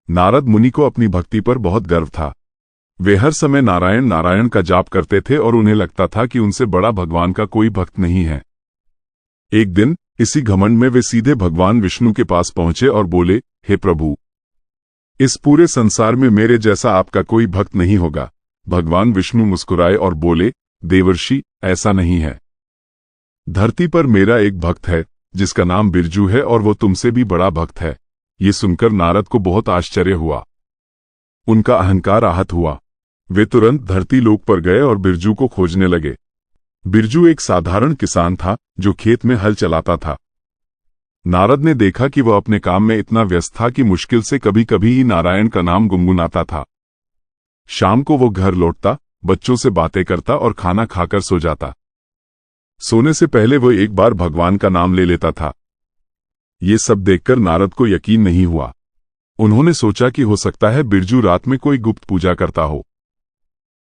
नारद मुनि को अपनी भक्ति पर बहुत गर्व था। वे हर समय नारायण नारायण का जाप करते थे और उन्हें लगता था कि उनसे बड़ा भगवान का कोई भक्त नहीं है। एक दिन इसी घमंड में वे सीधे भगवान विष्णु के पास पहुंचे और बोले, हे प्रभु, इस पूरे संसार में मेरे जैसा आपका कोई भक्त नहीं होगा। भगवान विष्णु मुस्कुराए और बोले, देवर्षि, ऐसा नहीं है। धरती पर मेरा एक भक्त है जिसका नाम बिरजू है और वो तुमसे भी बड़ा भक्त है। ये सुनकर नारद को बहुत आश्चर्य हुआ। उनका अहंकार आहत हुआ। वे तुरंत धरती लोक पर गए और बिरजू को खोजने लगे। बिरजू एक साधारण किसान था जो खेत में हल चलाता था। नारद ने देखा कि वह अपने काम में इतना व्यस्त था कि मुश्किल से कभी कभी ही नारायण का नाम गुनगुनाता था। शाम को वो घर लौटता, बच्चों से बातें करता और खाना खाकर सो जाता। सोने से पहले वो एक बार भगवान का नाम ले लेता था। ये सब देखकर नारद को यकीन नहीं हुआ। उन्होंने सोचा कि हो सकता है बिरजू रात में कोई गुप्त पूजा करता हो।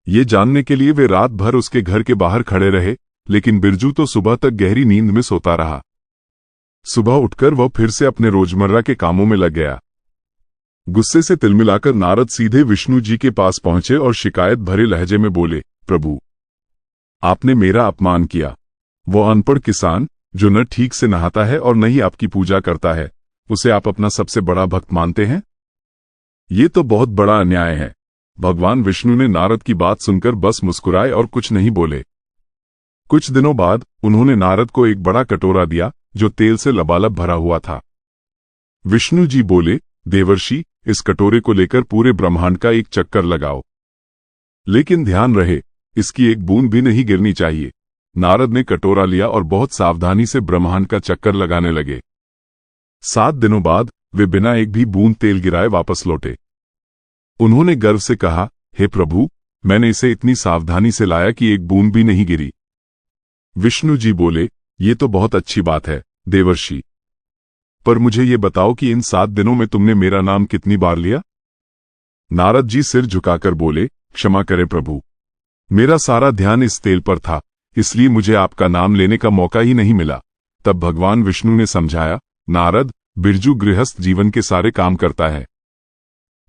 ये जानने के लिए वे रात भर उसके घर के बाहर खड़े रहे, लेकिन बिरजू तो सुबह तक गहरी नींद में सोता रहा। सुबह उठकर वह फिर से अपने रोजमर्रा के कामों में लग गया। गुस्से से तिलमिलाकर नारद सीधे विष्णु जी के पास पहुंचे और शिकायत भरे लहजे में बोले, प्रभु, आपने मेरा अपमान किया। वो अनपढ़ किसान जो न ठीक से नहाता है और न ही आपकी पूजा करता है, उसे आप अपना सबसे बड़ा भक्त मानते हैं? ये तो बहुत बड़ा अन्याय है। भगवान विष्णु ने नारद की बात सुनकर बस मुस्कुराए और कुछ नहीं बोले। कुछ दिनों बाद उन्होंने नारद को एक बड़ा कटोरा दिया जो तेल से लबालब भरा हुआ था। विष्णु जी बोले, देवर्षि, इस कटोरे को लेकर पूरे ब्रह्मांड का एक चक्कर लगाओ, लेकिन ध्यान रहे इसकी एक बूंद भी नहीं गिरनी चाहिए। नारद ने कटोरा लिया और बहुत सावधानी से ब्रह्मांड का चक्कर लगाने लगे। 7 दिनों बाद वे बिना एक भी बूंद तेल गिराए वापस लौटे। उन्होंने गर्व से कहा, हे प्रभु, मैंने इसे इतनी सावधानी से लाया कि एक बूंद भी नहीं गिरी। विष्णु जी बोले, ये तो बहुत अच्छी बात है देवर्षि, पर मुझे ये बताओ कि इन 7 दिनों में तुमने मेरा नाम कितनी बार लिया? नारद जी सिर झुकाकर बोले, क्षमा करें प्रभु, मेरा सारा ध्यान इस तेल पर था, इसलिए मुझे आपका नाम लेने का मौका ही नहीं मिला। तब भगवान विष्णु ने समझाया, नारद, बिरजू गृहस्थ जीवन के सारे काम करता है।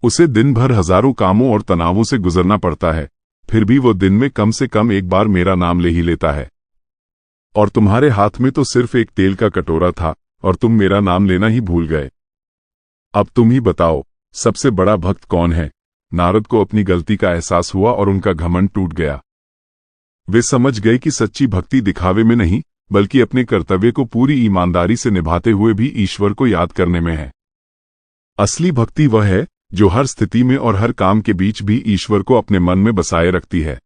उसे दिन भर हजारों कामों और तनावों से गुजरना पड़ता है, फिर भी वो दिन में कम से कम एक बार मेरा नाम ले ही लेता है। और तुम्हारे हाथ में तो सिर्फ एक तेल का कटोरा था और तुम मेरा नाम लेना ही भूल गए। अब तुम ही बताओ, सबसे बड़ा भक्त कौन है? नारद को अपनी गलती का एहसास हुआ और उनका घमंड टूट गया। वे समझ गए कि सच्ची भक्ति दिखावे में नहीं, बल्कि अपने कर्तव्य को पूरी ईमानदारी से निभाते हुए भी ईश्वर को याद करने में है। असली भक्ति वह है जो हर स्थिति में और हर काम के बीच भी ईश्वर को अपने मन में बसाए रखती है।